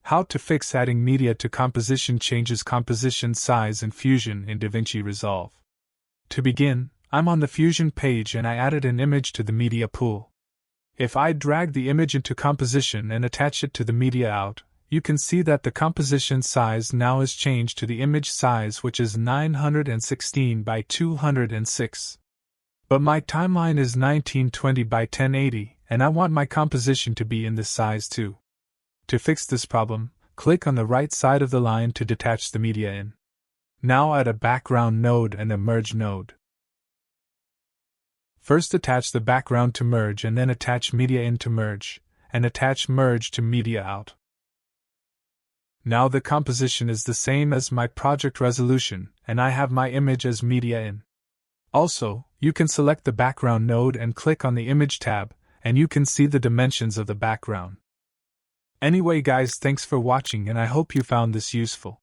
How to fix adding media to composition changes composition size in Fusion in Davinci Resolve. To begin, I'm on the Fusion page and I added an image to the media pool. If I drag the image into composition and attach it to the media out, you can see that the composition size now is changed to the image size, which is 916 by 206. But my timeline is 1920 by 1080, and I want my composition to be in this size too. To fix this problem, click on the right side of the line to detach the media in. Now add a background node and a merge node. First attach the background to merge and then attach media in to merge, and attach merge to media out. Now the composition is the same as my project resolution, and I have my image as media in. Also, you can select the background node and click on the image tab, and you can see the dimensions of the background. Anyway guys, thanks for watching and I hope you found this useful.